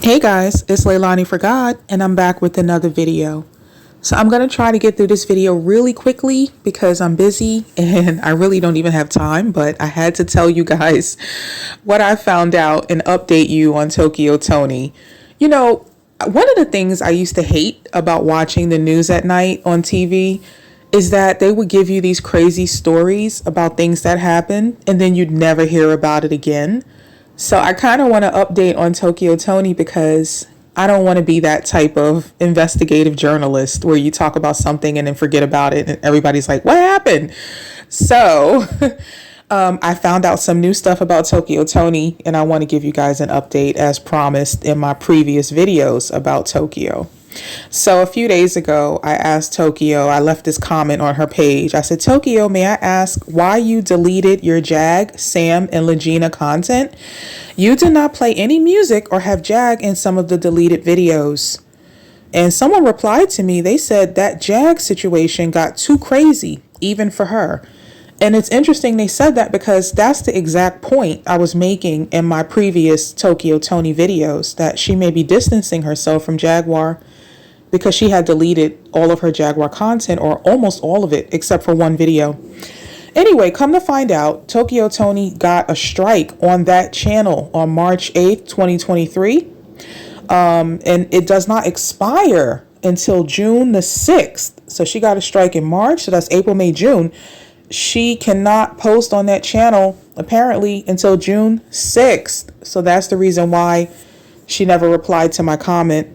Hey guys, it's Leilani for God, and I'm back with another video. So I'm going to try to get through this video really quickly because I'm busy and I really don't even have time, but I had to tell you guys what I found out and update you on Tokyo Toni. You know, one of the things I used to hate about watching the news at night on TV is that they would give you these crazy stories about things that happened and then you'd never hear about it again. So I kind of want to update on Tokyo Toni because I don't want to be that type of investigative journalist where you talk about something and then forget about it and everybody's like, what happened? So I found out some new stuff about Tokyo Toni and I want to give you guys an update as promised in my previous videos about Tokyo. So a few days ago, I asked Tokyo, I left this comment on her page. I said, Tokyo, may I ask why you deleted your Jag, Sam, and Legina content? You did not play any music or have Jag in some of the deleted videos. And someone replied to me, they said that Jag situation got too crazy, even for her. And it's interesting they said that because that's the exact point I was making in my previous Tokyo Toni videos, that she may be distancing herself from Jaguar because she had deleted all of her Jaguar content, or almost all of it, except for one video. Anyway, come to find out, Tokyo Toni got a strike on that channel on March 8th, 2023. And it does not expire until June the 6th. So she got a strike in March, so that's April, May, June. She cannot post on that channel, apparently, until June 6th. So that's the reason why she never replied to my comment.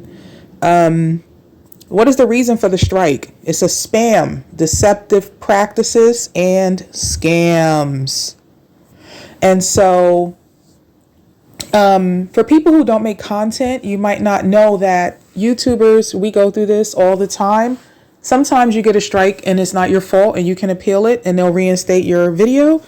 What is the reason for the strike? It's a spam, deceptive practices, and scams. And so, for people who don't make content, you might not know that YouTubers, we go through this all the time. Sometimes you get a strike and it's not your fault and you can appeal it and they'll reinstate your video.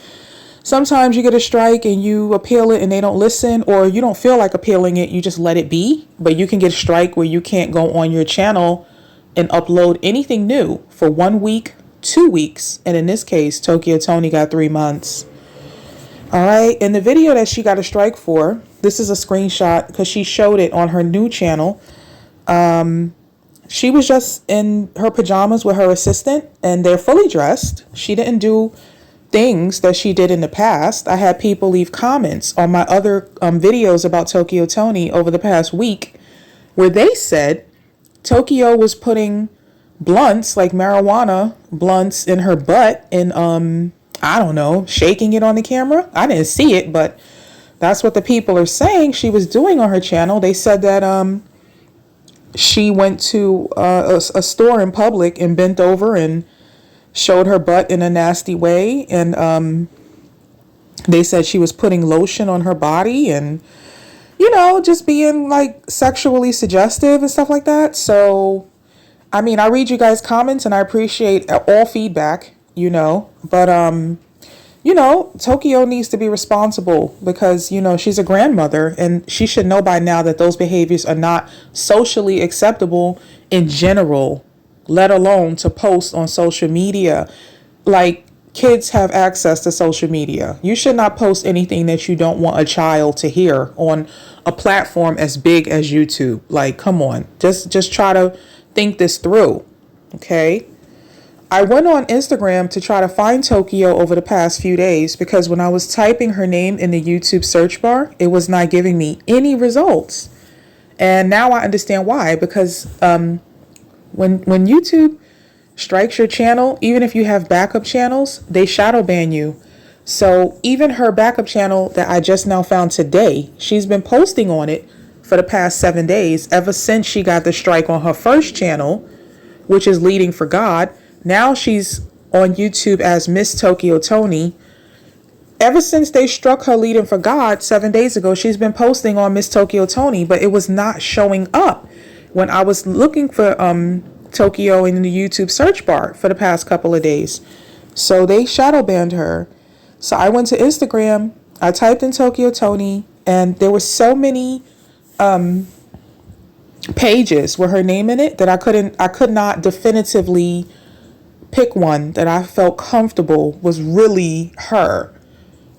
Sometimes you get a strike and you appeal it and they don't listen, or you don't feel like appealing it, you just let it be. But you can get a strike where you can't go on your channel and upload anything new for 1 week, 2 weeks. And in this case, Tokyo Toni got 3 months. All right. In the video that she got a strike for, this is a screenshot because she showed it on her new channel. She was just in her pajamas with her assistant and they're fully dressed. She didn't do things that she did in the past. I had people leave comments on my other videos about Tokyo Toni over the past week where they said Tokyo was putting blunts, like marijuana blunts, in her butt and I don't know, shaking it on the camera. I didn't see it, but that's what the people are saying she was doing on her channel. They said that she went to a store in public and bent over and showed her butt in a nasty way. And they said she was putting lotion on her body and, you know, just being like sexually suggestive and stuff like that. So, I mean, I read you guys' comments and I appreciate all feedback, you know, but, you know, Tokyo needs to be responsible because, you know, she's a grandmother and she should know by now that those behaviors are not socially acceptable in general, let alone to post on social media. Like, kids have access to social media. You should not post anything that you don't want a child to hear on a platform as big as YouTube. Like, come on, just try to think this through. Okay. I went on Instagram to try to find Tokyo over the past few days because when I was typing her name in the YouTube search bar, it was not giving me any results. And now I understand why, because when YouTube strikes your channel, even if you have backup channels, they shadow ban you. So even her backup channel that I just now found today, she's been posting on it for the past 7 days, ever since she got the strike on her first channel, which is Leading for God. Now she's on YouTube as Miss Tokyo Toni. Ever since they struck her Leading for God 7 days ago, she's been posting on Miss Tokyo Toni, but it was not showing up when I was looking for Tokyo in the YouTube search bar for the past couple of days. So they shadow banned her. So I went to Instagram, I typed in Tokyo Toni, and there were so many pages with her name in it that I could not definitively pick one that I felt comfortable was really her.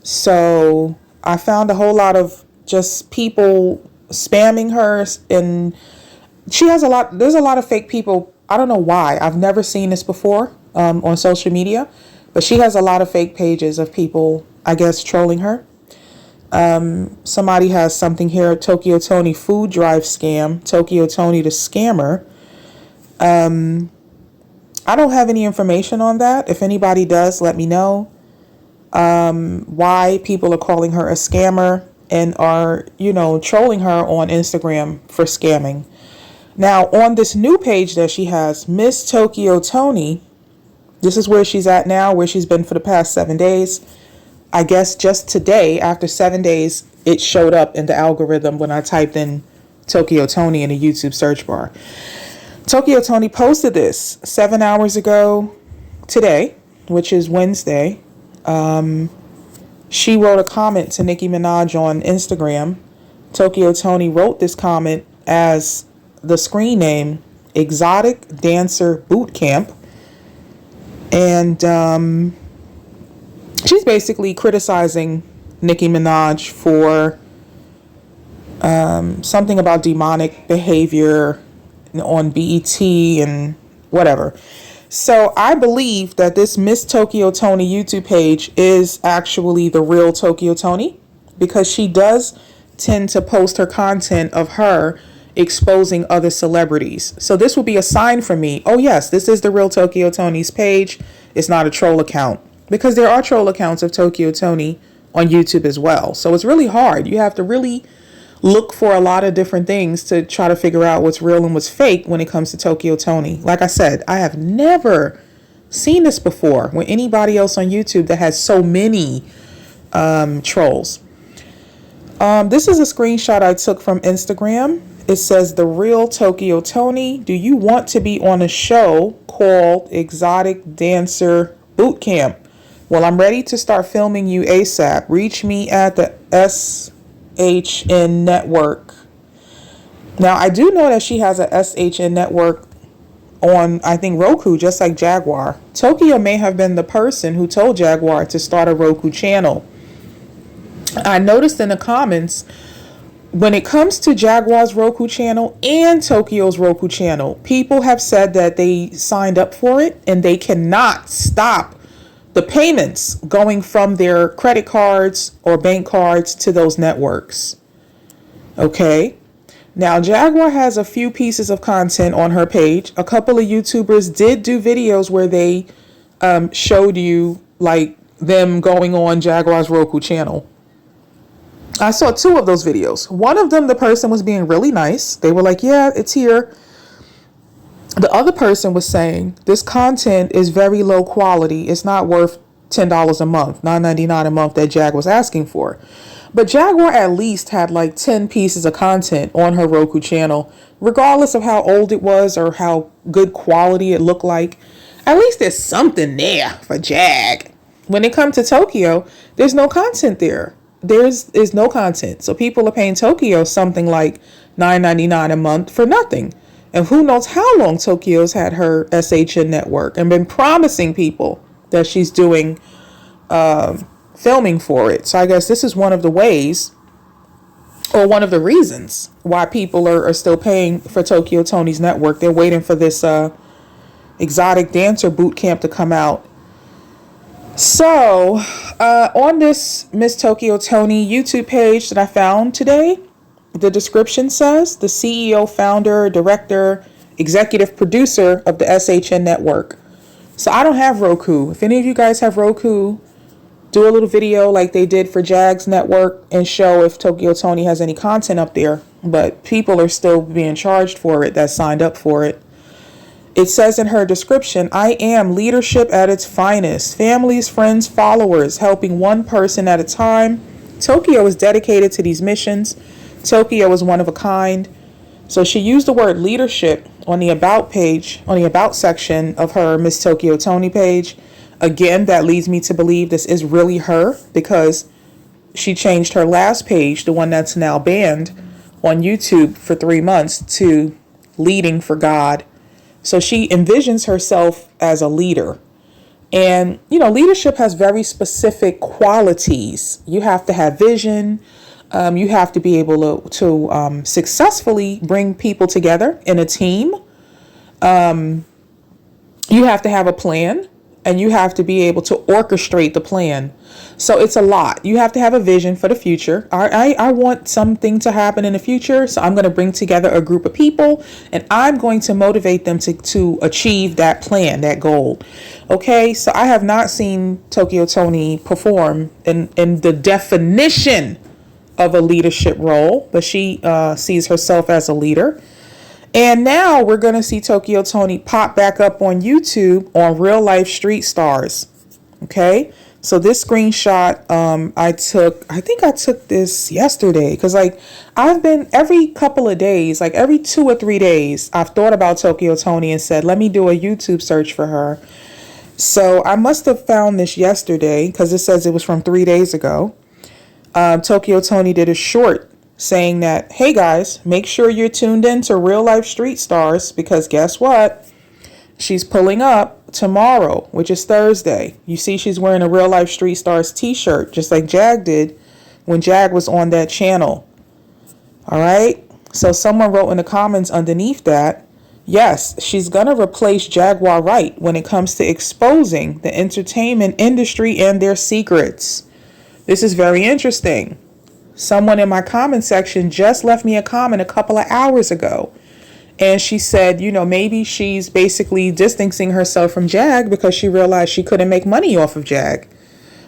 So I found a whole lot of just people spamming her, and there's a lot of fake people. I don't know why. I've never seen this before on social media, but she has a lot of fake pages of people, I guess, trolling her. Somebody has something here, Tokyo Toni food drive scam, Tokyo Toni the scammer. I don't have any information on that. If anybody does, let me know why people are calling her a scammer and are, trolling her on Instagram for scamming. Now, on this new page that she has, Miss Tokyo Toni, this is where she's at now, where she's been for the past 7 days. I guess just today, after 7 days, it showed up in the algorithm when I typed in Tokyo Toni in the YouTube search bar. Tokyo Toni posted this 7 hours ago today, which is Wednesday. She wrote a comment to Nicki Minaj on Instagram. Tokyo Toni wrote this comment as the screen name, Exotic Dancer Boot Camp. And she's basically criticizing Nicki Minaj for something about demonic behavior on BET and whatever. So I believe that this Miss Tokyo Toni YouTube page is actually the real Tokyo Toni, because she does tend to post her content of her exposing other celebrities. So this will be a sign for me. Oh yes, this is the real Tokyo Toni's page. It's not a troll account, because there are troll accounts of Tokyo Toni on YouTube as well. So it's really hard. You have to really look for a lot of different things to try to figure out what's real and what's fake when it comes to Tokyo Toni. Like I said, I have never seen this before with anybody else on YouTube that has so many trolls. This is a screenshot I took from Instagram. It says, "The real Tokyo Toni, do you want to be on a show called Exotic Dancer Boot Camp? Well, I'm ready to start filming you ASAP. Reach me at the SHN network." Now, I do know that she has a SHN network on, I think, Roku, just like Jaguar. Tokyo may have been the person who told Jaguar to start a Roku channel. I noticed in the comments, when it comes to Jaguar's Roku channel and Tokyo's Roku channel, people have said that they signed up for it and they cannot stop the payments going from their credit cards or bank cards to those networks. Okay. Now, Jaguar has a few pieces of content on her page. A couple of YouTubers did do videos where they showed you like them going on Jaguar's Roku channel. I saw 2 of those videos. One of them, the person was being really nice. They were like, yeah, it's here. The other person was saying this content is very low quality. It's not worth $10 a month, $9.99 a month that Jag was asking for. But Jaguar at least had like 10 pieces of content on her Roku channel, regardless of how old it was or how good quality it looked like. At least there's something there for Jag. When it comes to Tokyo, there's no content there. There's no content. So people are paying Tokyo something like $9.99 a month for nothing. And who knows how long Tokyo's had her SHN network and been promising people that she's doing filming for it. So I guess this is one of the ways, or one of the reasons why people are still paying for Tokyo Toni's network. They're waiting for this Exotic Dancer Boot Camp to come out. So on this Miss Tokyo Toni YouTube page that I found today, the description says the CEO, founder, director, executive producer of the SHN network. So I don't have Roku. If any of you guys have Roku, do a little video like they did for Jag's network and show if Tokyo Toni has any content up there. But people are still being charged for it that signed up for it. It says in her description, "I am leadership at its finest. Families, friends, followers, helping one person at a time. Tokyo is dedicated to these missions. Tokyo is one of a kind." So she used the word leadership on the about page, on the about section of her Miss Tokyo Toni page. Again, that leads me to believe this is really her, because she changed her last page, the one that's now banned on YouTube for 3 months, to leading for God. So she envisions herself as a leader. And, you know, leadership has very specific qualities. You have to have vision. You have to be able to successfully bring people together in a team. You have to have a plan, and you have to be able to orchestrate the plan. So it's a lot. You have to have a vision for the future. I want something to happen in the future, so I'm going to bring together a group of people, and I'm going to motivate them to achieve that plan, that goal. Okay, so I have not seen Tokyo Toni perform in the definition of a leadership role, but she sees herself as a leader. And now we're going to see Tokyo Toni pop back up on YouTube on Real Life Street Stars. Okay, so this screenshot I think I took this yesterday, because like I've been every couple of days, like every 2 or 3 days, I've thought about Tokyo Toni and said, let me do a YouTube search for her. So I must have found this yesterday, because it says it was from 3 days ago. Tokyo Toni did a short saying that, hey guys, make sure you're tuned in to Real Life Street Stars, because guess what? She's pulling up tomorrow, which is Thursday. You see she's wearing a Real Life Street Stars t-shirt, just like Jag did when Jag was on that channel. All right. So someone wrote in the comments underneath that, yes, she's going to replace Jaguar Wright when it comes to exposing the entertainment industry and their secrets. This is very interesting. Someone in my comment section just left me a comment a couple of hours ago. And she said, you know, maybe she's basically distancing herself from Jag because she realized she couldn't make money off of Jag.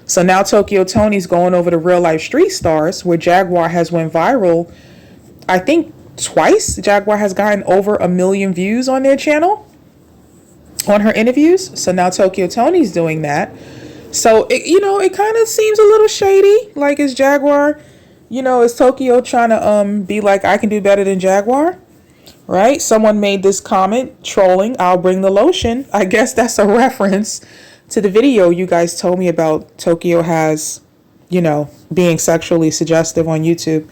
So now Tokyo Toni's going over to Real Life Street Stars, where Jaguar has went viral. I think twice. Jaguar has gotten over 1 million views on their channel, on her interviews. So now Tokyo Toni's doing that. So, it kind of seems a little shady. Like, is Jaguar, is Tokyo trying to be like, I can do better than Jaguar? Right? Someone made this comment, trolling, I'll bring the lotion. I guess that's a reference to the video you guys told me about Tokyo has, being sexually suggestive on YouTube.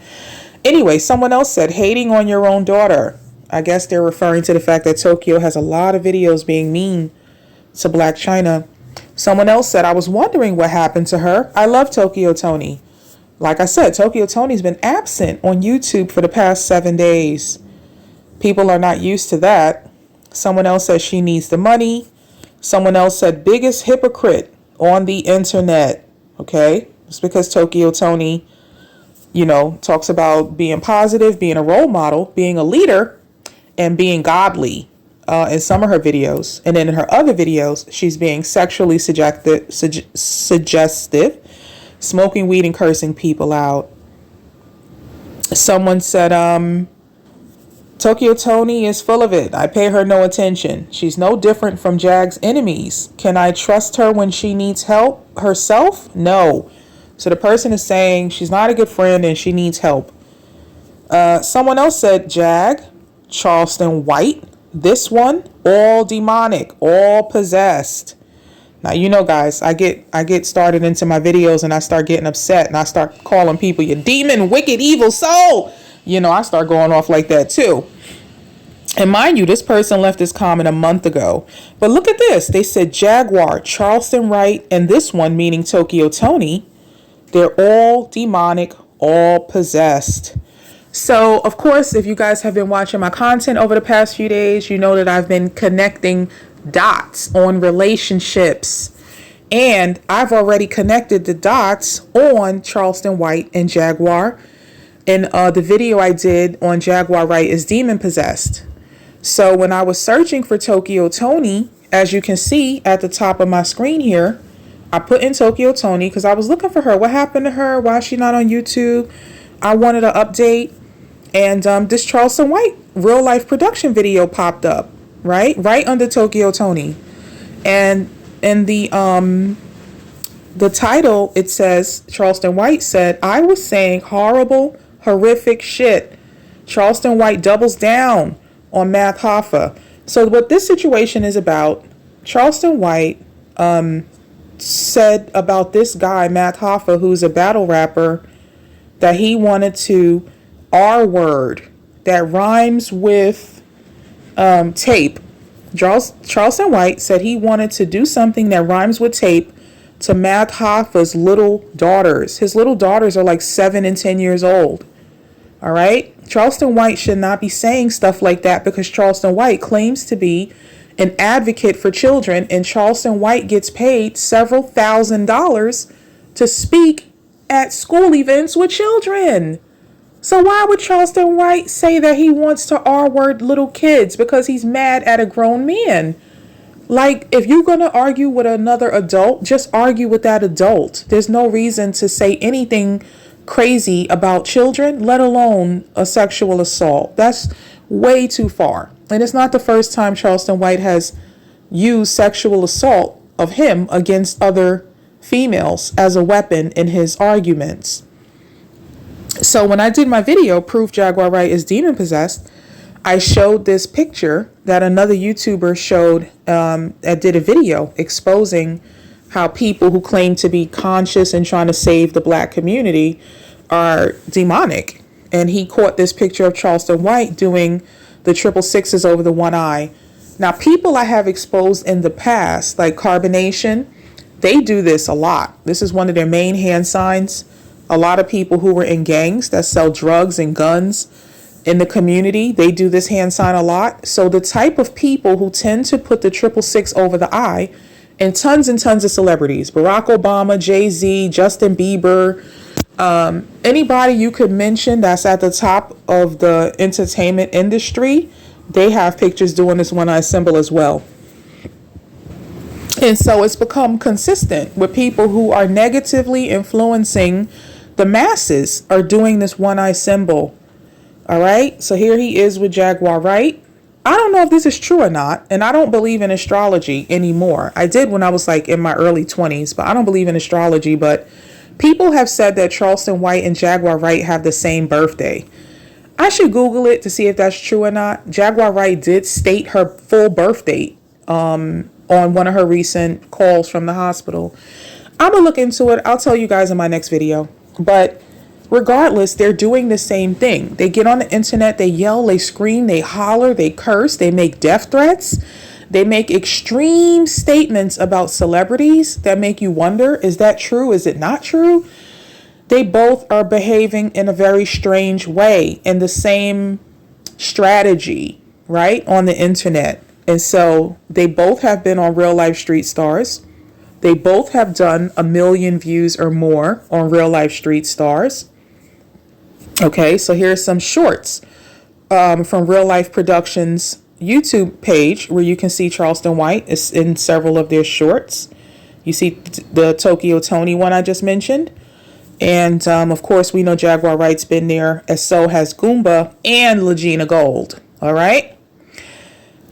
Anyway, someone else said, hating on your own daughter. I guess they're referring to the fact that Tokyo has a lot of videos being mean to Black China. Someone else said, I was wondering what happened to her. I love Tokyo Toni. Like I said, Tokyo Toni's been absent on YouTube for the past 7 days. People are not used to that. Someone else said she needs the money. Someone else said biggest hypocrite on the internet. Okay, it's because Tokyo Toni, talks about being positive, being a role model, being a leader, and being godly in some of her videos. And then in her other videos, she's being sexually suggestive, smoking weed and cursing people out. Someone said, Tokyo Toni is full of it. I pay her no attention. She's no different from Jag's enemies. Can I trust her when she needs help herself? No. So the person is saying she's not a good friend and she needs help. Someone else said, Jag, Charleston White, this one, all demonic, all possessed. Now, guys, I get started into my videos and I start getting upset and I start calling people, you demon, wicked, evil soul. I start going off like that too. And mind you, this person left this comment a month ago. But look at this. They said Jaguar, Charleston Wright, and this one, meaning Tokyo Toni, they're all demonic, all possessed. So, of course, if you guys have been watching my content over the past few days, you know that I've been connecting dots on relationships. And I've already connected the dots on Charleston White and Jaguar. And the video I did on Jaguar Wright is demon possessed. So when I was searching for Tokyo Toni, as you can see at the top of my screen here, I put in Tokyo Toni because I was looking for her. What happened to her? Why is she not on YouTube? I wanted an update. And this Charleston White real life production video popped up, right under Tokyo Toni. And in the title, it says, Charleston White said, I was saying horrific shit. Charleston White doubles down on Math Hoffa. So what this situation is about, Charleston White said about this guy, Math Hoffa, who's a battle rapper, that he wanted to R-word that rhymes with tape. Charleston White said he wanted to do something that rhymes with tape to Matt Hoffa's little daughters. His little daughters are like 7 and 10 years old. All right. Charleston White should not be saying stuff like that, because Charleston White claims to be an advocate for children, and Charleston White gets paid several $1,000s to speak at school events with children. So why would Charleston White say that he wants to R-word little kids because he's mad at a grown man? Like, if you're going to argue with another adult, just argue with that adult. There's no reason to say anything crazy about children, let alone a sexual assault. That's way too far. And it's not the first time Charleston White has used sexual assault of him against other females as a weapon in his arguments. So when I did my video, Proof Jaguar Wright is Demon Possessed, I showed this picture that another YouTuber showed, that did a video exposing how people who claim to be conscious and trying to save the black community are demonic. And he caught this picture of Charleston White doing the 666s over the one eye. Now, people I have exposed in the past, like Carbonation, they do this a lot. This is one of their main hand signs. A lot of people who were in gangs that sell drugs and guns in the community, they do this hand sign a lot. So the type of people who tend to put the 666 over the eye, and tons of celebrities, Barack Obama, Jay-Z, Justin Bieber, anybody you could mention that's at the top of the entertainment industry, they have pictures doing this one eye symbol as well. And so it's become consistent with people who are negatively influencing the masses are doing this one eye symbol. All right. So here he is with Jaguar Wright. I don't know if this is true or not. And I don't believe in astrology anymore. I did when I was like in my early 20s, but I don't believe in astrology. But people have said that Charleston White and Jaguar Wright have the same birthday. I should Google it to see if that's true or not. Jaguar Wright did state her full birth date on one of her recent calls from the hospital. I'm going to look into it. I'll tell you guys in my next video. But regardless, they're doing the same thing. They get on the internet, they yell, they scream, they holler, they curse, they make death threats. They make extreme statements about celebrities that make you wonder, is that true? Is it not true? They both are behaving in a very strange way in the same strategy, right, on the internet. And so they both have been on Real Life Street Stars. They both have done 1 million views or more on Real Life Street Stars. Okay, so here's some shorts from Real Life Productions YouTube page where you can see Charleston White is in several of their shorts. You see the Tokyo Toni one I just mentioned. And of course, we know Jaguar Wright's been there, as so has Goomba and Legina Gold. All right.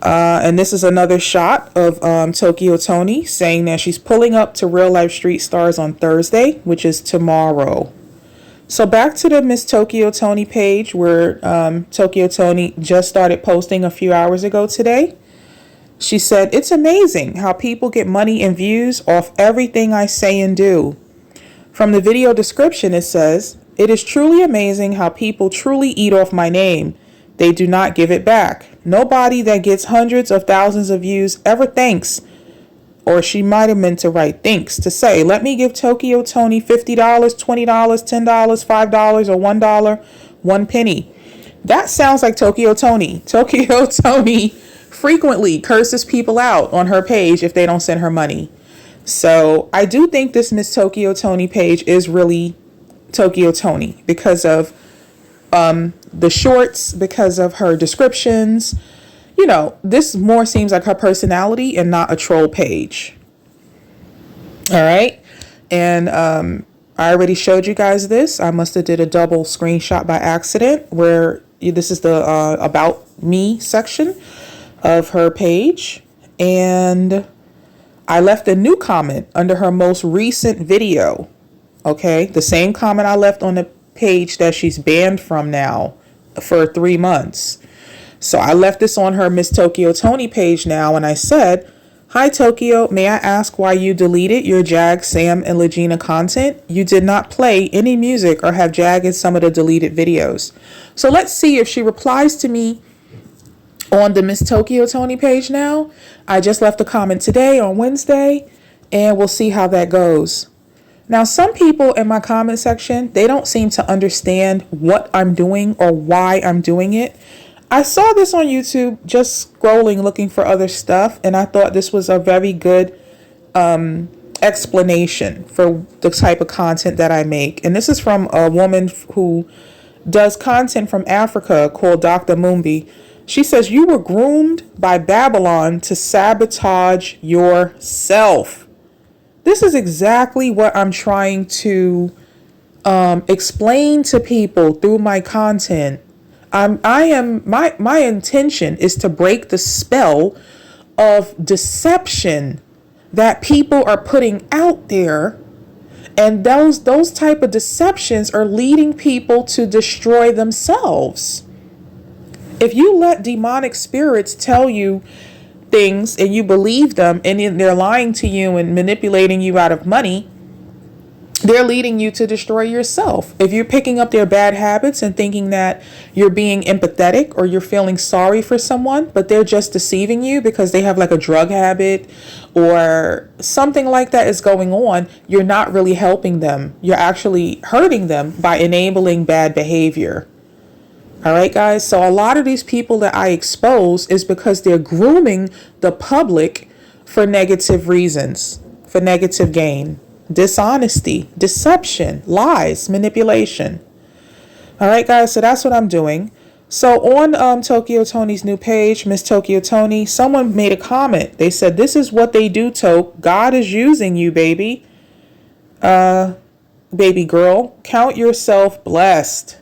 And this is another shot of Tokyo Toni saying that she's pulling up to Real Life Street Stars on Thursday, which is tomorrow. So back to the Miss Tokyo Toni page where Tokyo Toni just started posting a few hours ago today. She said, "It's amazing how people get money and views off everything I say and do." From the video description, it says, "It is truly amazing how people truly eat off my name. They do not give it back. Nobody that gets hundreds of thousands of views ever thanks," or she might have meant to write thinks, to say, "Let me give Tokyo Toni $50, $20, $10, $5, or $1, 1 penny." That sounds like Tokyo Toni. Tokyo Toni frequently curses people out on her page if they don't send her money. So I do think this Miss Tokyo Toni page is really Tokyo Toni because of the shorts, because of her descriptions. You know, this more seems like her personality and not a troll page. All right. And I already showed you guys this. I must have did a double screenshot by accident where this is the about me section of her page. And I left a new comment under her most recent video. Okay. The same comment I left on the page that she's banned from now for 3 months. So I left this on her Miss Tokyo Toni page now, and I said, "Hi Tokyo, may I ask why you deleted your Jag, Sam, and Legina content? You did not play any music or have Jag in some of the deleted videos." So let's see if she replies to me on the Miss Tokyo Toni page now. I just left a comment today on Wednesday, and we'll see how that goes. Now, some people in my comment section, they don't seem to understand what I'm doing or why I'm doing it. I saw this on YouTube, just scrolling, looking for other stuff, and I thought this was a very good explanation for the type of content that I make. And this is from a woman who does content from Africa called Dr. Mumbi. She says, you were groomed by Babylon to sabotage yourself. This is exactly what I'm trying to explain to people through my content. My intention is to break the spell of deception that people are putting out there, and those type of deceptions are leading people to destroy themselves. If you let demonic spirits tell you things and you believe them, and they're lying to you and manipulating you out of money, they're leading you to destroy yourself. If you're picking up their bad habits and thinking that you're being empathetic or you're feeling sorry for someone, but they're just deceiving you because they have like a drug habit or something like that is going on, you're not really helping them. You're actually hurting them by enabling bad behavior. All right, guys. So a lot of these people that I expose is because they're grooming the public for negative reasons, for negative gain. Dishonesty, deception, lies, manipulation. All right, guys, so that's what I'm doing. So on Tokyo Toni's new page, Miss Tokyo Toni, someone made a comment. They said, this is what they do, Toke. God is using you, baby. Baby girl, count yourself blessed.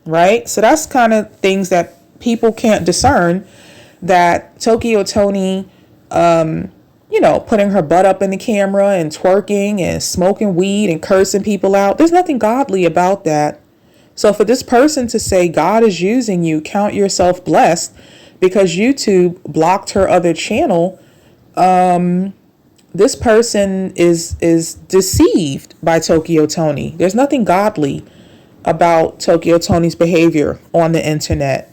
Right? So that's kind of things that people can't discern, that Tokyo Toni, putting her butt up in the camera and twerking and smoking weed and cursing people out. There's nothing godly about that. So for this person to say God is using you, count yourself blessed, because YouTube blocked her other channel, this person is deceived by Tokyo Toni. There's nothing godly about Tokyo Toni's behavior on the internet.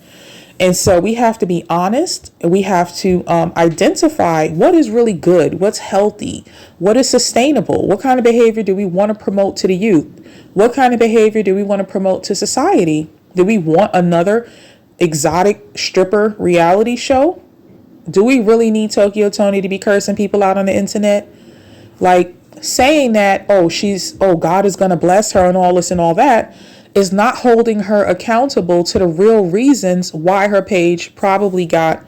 And so we have to be honest, and we have to identify what is really good, what's healthy, what is sustainable, what kind of behavior do we want to promote to the youth, what kind of behavior do we want to promote to society. Do we want another exotic stripper reality show? Do we really need Tokyo Toni to be cursing people out on the internet? Like saying that, God is going to bless her and all this and all that, is not holding her accountable to the real reasons why her page probably got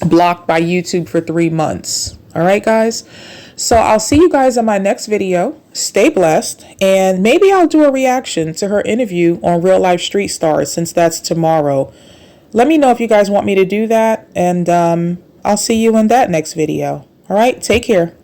blocked by YouTube for 3 months. All right, guys. So I'll see you guys in my next video. Stay blessed. And maybe I'll do a reaction to her interview on Real Life Street Stars, since that's tomorrow. Let me know if you guys want me to do that. And I'll see you in that next video. All right. Take care.